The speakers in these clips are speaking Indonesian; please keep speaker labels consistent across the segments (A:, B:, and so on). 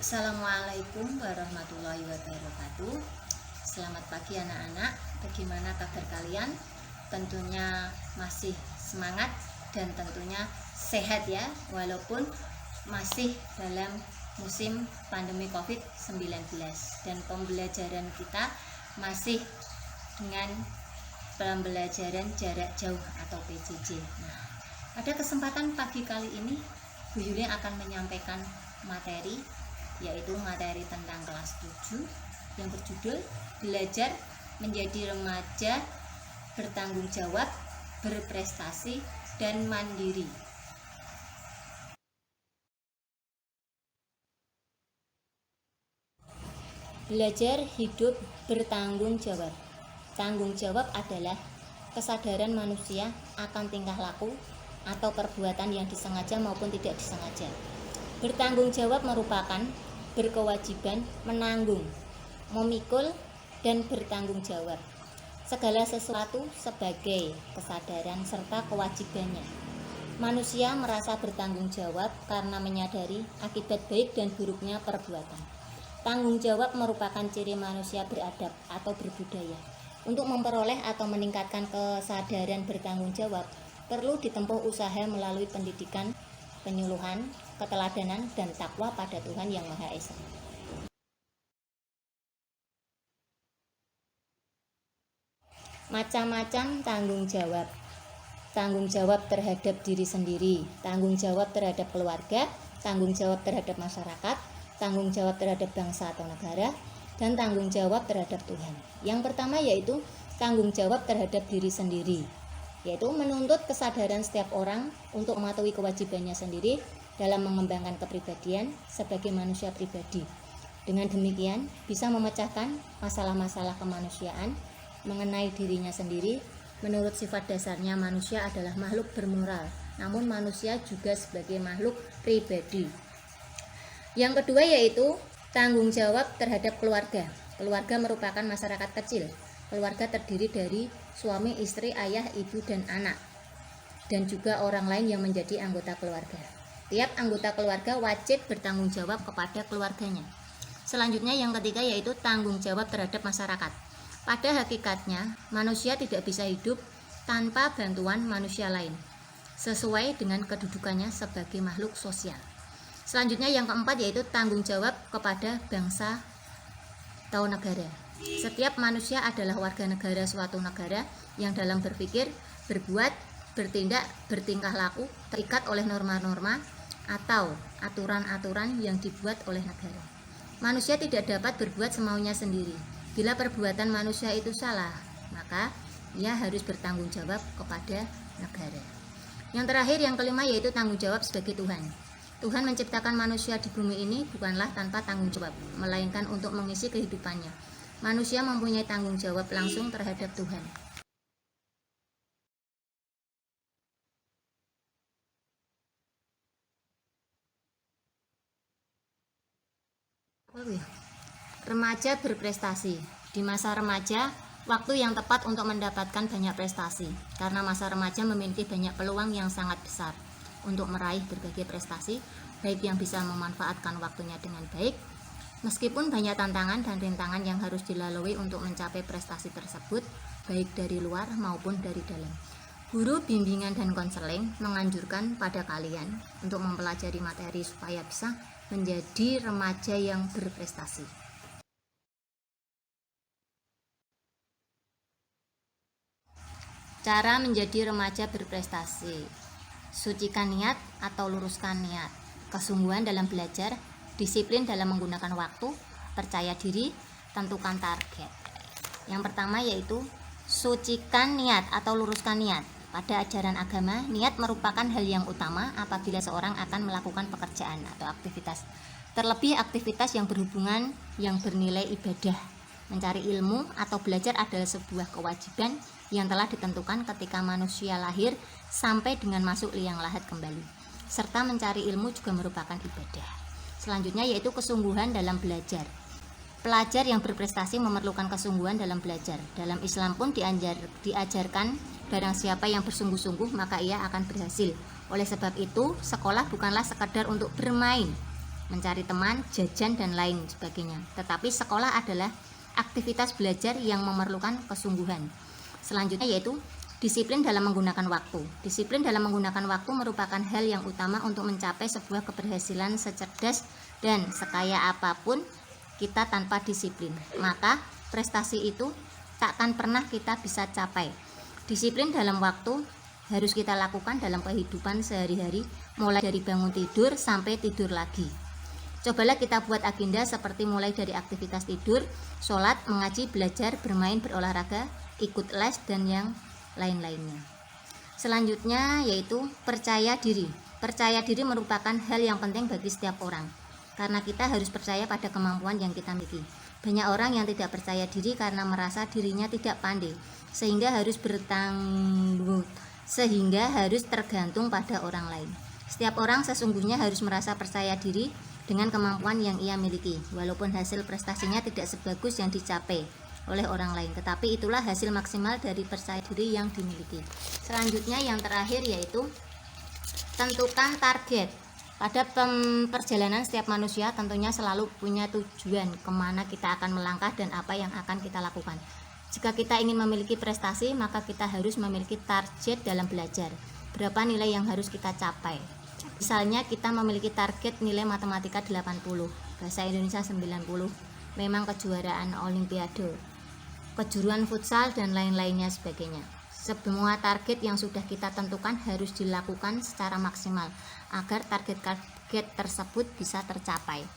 A: Assalamualaikum warahmatullahi wabarakatuh. Selamat pagi anak-anak. Bagaimana kabar kalian? Tentunya masih semangat dan tentunya sehat ya, walaupun masih dalam musim pandemi COVID-19 dan pembelajaran kita masih dengan pembelajaran jarak jauh atau PJJ. Nah, pada kesempatan pagi kali ini Bu Yuli akan menyampaikan materi, yaitu materi tentang kelas 7 yang berjudul Belajar Menjadi Remaja Bertanggung Jawab, Berprestasi, dan Mandiri. Belajar hidup bertanggung jawab. Tanggung jawab adalah kesadaran manusia akan tingkah laku atau perbuatan yang disengaja maupun tidak disengaja. Bertanggung jawab merupakan berkewajiban menanggung, memikul, dan bertanggung jawab segala sesuatu sebagai kesadaran serta kewajibannya. Manusia merasa bertanggung jawab karena menyadari akibat baik dan buruknya perbuatan. Tanggung jawab merupakan ciri manusia beradab atau berbudaya. Untuk memperoleh atau meningkatkan kesadaran bertanggung jawab, perlu ditempuh usaha melalui pendidikan, penyuluhan, keteladanan, dan takwa pada Tuhan Yang Maha Esa. Macam-macam tanggung jawab. Tanggung jawab terhadap diri sendiri, tanggung jawab terhadap keluarga, tanggung jawab terhadap masyarakat, tanggung jawab terhadap bangsa atau negara, dan tanggung jawab terhadap Tuhan. Yang pertama yaitu tanggung jawab terhadap diri sendiri, yaitu menuntut kesadaran setiap orang untuk mematuhi kewajibannya sendiri dalam mengembangkan kepribadian sebagai manusia pribadi. Dengan demikian, bisa memecahkan masalah-masalah kemanusiaan mengenai dirinya sendiri. Menurut sifat dasarnya, manusia adalah makhluk bermoral, namun manusia juga sebagai makhluk pribadi. Yang kedua yaitu tanggung jawab terhadap keluarga. Keluarga merupakan masyarakat kecil. Keluarga terdiri dari suami, istri, ayah, ibu, dan anak, dan juga orang lain yang menjadi anggota keluarga. Tiap anggota keluarga wajib bertanggung jawab kepada keluarganya. Selanjutnya yang ketiga yaitu tanggung jawab terhadap masyarakat. Pada hakikatnya, manusia tidak bisa hidup tanpa bantuan manusia lain, sesuai dengan kedudukannya sebagai makhluk sosial. Selanjutnya yang keempat yaitu tanggung jawab kepada bangsa atau negara. Setiap manusia adalah warga negara suatu negara yang dalam berpikir, berbuat, bertindak, bertingkah laku terikat oleh norma-norma atau aturan-aturan yang dibuat oleh negara. Manusia tidak dapat berbuat semaunya sendiri. Bila perbuatan manusia itu salah, maka ia harus bertanggung jawab kepada negara. Yang terakhir, yang kelima yaitu tanggung jawab sebagai Tuhan. Tuhan menciptakan manusia di bumi ini bukanlah tanpa tanggung jawab, melainkan untuk mengisi kehidupannya. Manusia mempunyai tanggung jawab langsung terhadap Tuhan. Remaja berprestasi. Di masa remaja, waktu yang tepat untuk mendapatkan banyak prestasi, karena masa remaja memiliki banyak peluang yang sangat besar untuk meraih berbagai prestasi, baik yang bisa memanfaatkan waktunya dengan baik, meskipun banyak tantangan dan rintangan yang harus dilalui untuk mencapai prestasi tersebut, baik dari luar maupun dari dalam. Guru bimbingan dan konseling menganjurkan pada kalian untuk mempelajari materi supaya bisa menjadi remaja yang berprestasi. Cara menjadi remaja berprestasi: sucikan niat atau luruskan niat, kesungguhan dalam belajar, disiplin dalam menggunakan waktu, percaya diri, tentukan target. Yang pertama yaitu sucikan niat atau luruskan niat. Pada ajaran agama, niat merupakan hal yang utama apabila seorang akan melakukan pekerjaan atau aktivitas, terlebih aktivitas yang berhubungan yang bernilai ibadah. Mencari ilmu atau belajar adalah sebuah kewajiban yang telah ditentukan ketika manusia lahir sampai dengan masuk liang lahat kembali. Serta mencari ilmu juga merupakan ibadah. Selanjutnya yaitu kesungguhan dalam belajar. Pelajar yang berprestasi memerlukan kesungguhan dalam belajar. Dalam Islam pun diajarkan barang siapa yang bersungguh-sungguh maka ia akan berhasil. Oleh sebab itu, sekolah bukanlah sekadar untuk bermain, mencari teman, jajan, dan lain sebagainya. Tetapi sekolah adalah aktivitas belajar yang memerlukan kesungguhan. Selanjutnya yaitu disiplin dalam menggunakan waktu. Disiplin dalam menggunakan waktu merupakan hal yang utama untuk mencapai sebuah keberhasilan. Secerdas dan sekaya apapun kita tanpa disiplin, maka prestasi itu takkan pernah kita bisa capai. Disiplin dalam waktu harus kita lakukan dalam kehidupan sehari-hari, mulai dari bangun tidur sampai tidur lagi. Cobalah kita buat agenda seperti mulai dari aktivitas tidur, sholat, mengaji, belajar, bermain, berolahraga, ikut les, dan yang lain-lainnya. Selanjutnya yaitu percaya diri. Percaya diri merupakan hal yang penting bagi setiap orang, karena kita harus percaya pada kemampuan yang kita miliki. Banyak orang yang tidak percaya diri karena merasa dirinya tidak pandai, sehingga harus tergantung pada orang lain. Setiap orang sesungguhnya harus merasa percaya diri dengan kemampuan yang ia miliki, walaupun hasil prestasinya tidak sebagus yang dicapai oleh orang lain, tetapi itulah hasil maksimal dari percaya diri yang dimiliki. Selanjutnya yang terakhir yaitu tentukan target. Pada perjalanan setiap manusia tentunya selalu punya tujuan kemana kita akan melangkah dan apa yang akan kita lakukan. Jika kita ingin memiliki prestasi, maka kita harus memiliki target dalam belajar. Berapa nilai yang harus kita capai? Misalnya kita memiliki target nilai matematika 80, bahasa Indonesia 90, memang kejuaraan olimpiade, kejuruan futsal, dan lain-lainnya sebagainya. Semua target yang sudah kita tentukan harus dilakukan secara maksimal agar target-target tersebut bisa tercapai.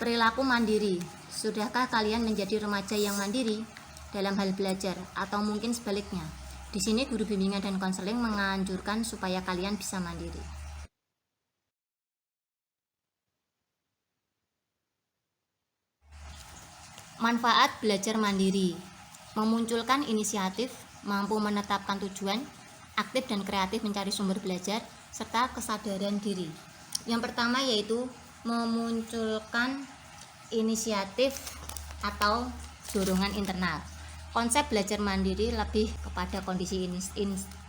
A: Perilaku mandiri. Sudahkah kalian menjadi remaja yang mandiri dalam hal belajar, atau mungkin sebaliknya? Di sini guru bimbingan dan konseling menganjurkan supaya kalian bisa mandiri. Manfaat belajar mandiri: memunculkan inisiatif, mampu menetapkan tujuan, aktif dan kreatif mencari sumber belajar, serta kesadaran diri. Yang pertama yaitu memunculkan inisiatif atau dorongan internal. Konsep belajar mandiri lebih kepada kondisi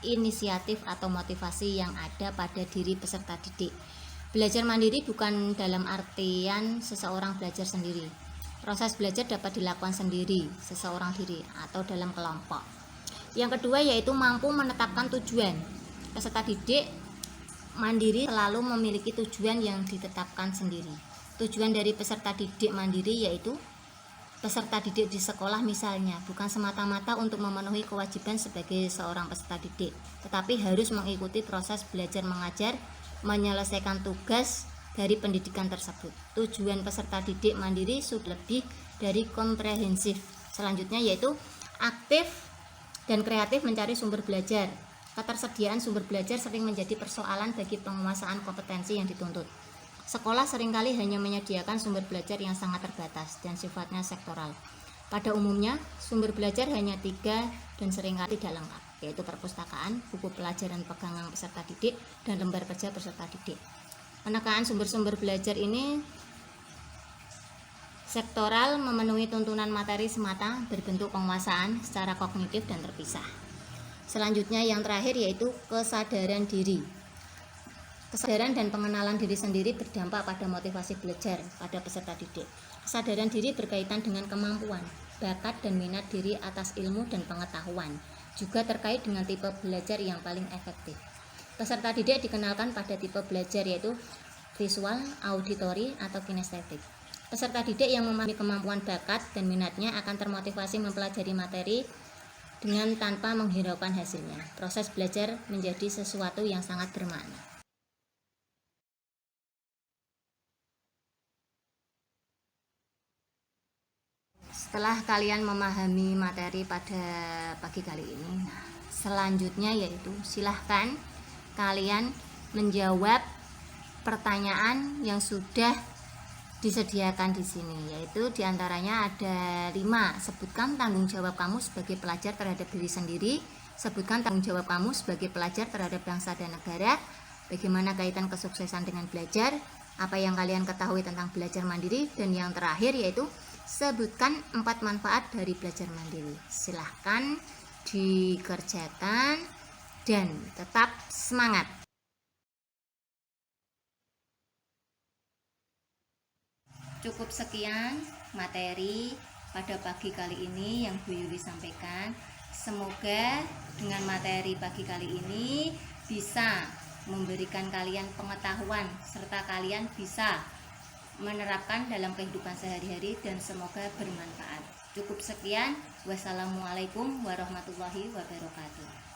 A: inisiatif atau motivasi yang ada pada diri peserta didik. Belajar mandiri bukan dalam artian seseorang belajar sendiri. Proses belajar dapat dilakukan sendiri, seseorang diri, atau dalam kelompok. Yang kedua yaitu mampu menetapkan tujuan. Peserta didik mandiri selalu memiliki tujuan yang ditetapkan sendiri. Tujuan dari peserta didik mandiri yaitu peserta didik di sekolah misalnya bukan semata-mata untuk memenuhi kewajiban sebagai seorang peserta didik, tetapi harus mengikuti proses belajar mengajar, menyelesaikan tugas dari pendidikan tersebut. Tujuan peserta didik mandiri sudah lebih dari komprehensif. Selanjutnya yaitu aktif dan kreatif mencari sumber belajar. Ketersediaan sumber belajar sering menjadi persoalan bagi penguasaan kompetensi yang dituntut. Sekolah seringkali hanya menyediakan sumber belajar yang sangat terbatas dan sifatnya sektoral. Pada umumnya, sumber belajar hanya 3 dan seringkali tidak lengkap, yaitu perpustakaan, buku pelajaran pegangan peserta didik, dan lembar kerja peserta didik. Penekaan sumber-sumber belajar ini sektoral, memenuhi tuntunan materi semata, berbentuk penguasaan secara kognitif dan terpisah. Selanjutnya yang terakhir yaitu kesadaran diri. Kesadaran dan pengenalan diri sendiri berdampak pada motivasi belajar pada peserta didik. Kesadaran diri berkaitan dengan kemampuan, bakat, dan minat diri atas ilmu dan pengetahuan, juga terkait dengan tipe belajar yang paling efektif. Peserta didik dikenalkan pada tipe belajar yaitu visual, auditory, atau kinestetik. Peserta didik yang memahami kemampuan, bakat, dan minatnya akan termotivasi mempelajari materi dengan tanpa menghiraukan hasilnya. Proses belajar menjadi sesuatu yang sangat bermakna. Setelah kalian memahami materi pada pagi kali ini, selanjutnya yaitu silahkan kalian menjawab pertanyaan yang sudah disediakan di sini, yaitu diantaranya ada 5. Sebutkan tanggung jawab kamu sebagai pelajar terhadap diri sendiri. Sebutkan tanggung jawab kamu sebagai pelajar terhadap bangsa dan negara. Bagaimana kaitan kesuksesan dengan belajar? Apa yang kalian ketahui tentang belajar mandiri? Dan yang terakhir yaitu Sebutkan 4 manfaat dari belajar mandiri. Silahkan dikerjakan dan tetap semangat. Cukup sekian materi pada pagi kali ini yang Bu Yuli sampaikan. Semoga dengan materi pagi kali ini bisa memberikan kalian pengetahuan serta kalian bisa menerapkan dalam kehidupan sehari-hari dan semoga bermanfaat. Cukup sekian. Wassalamualaikum warahmatullahi wabarakatuh.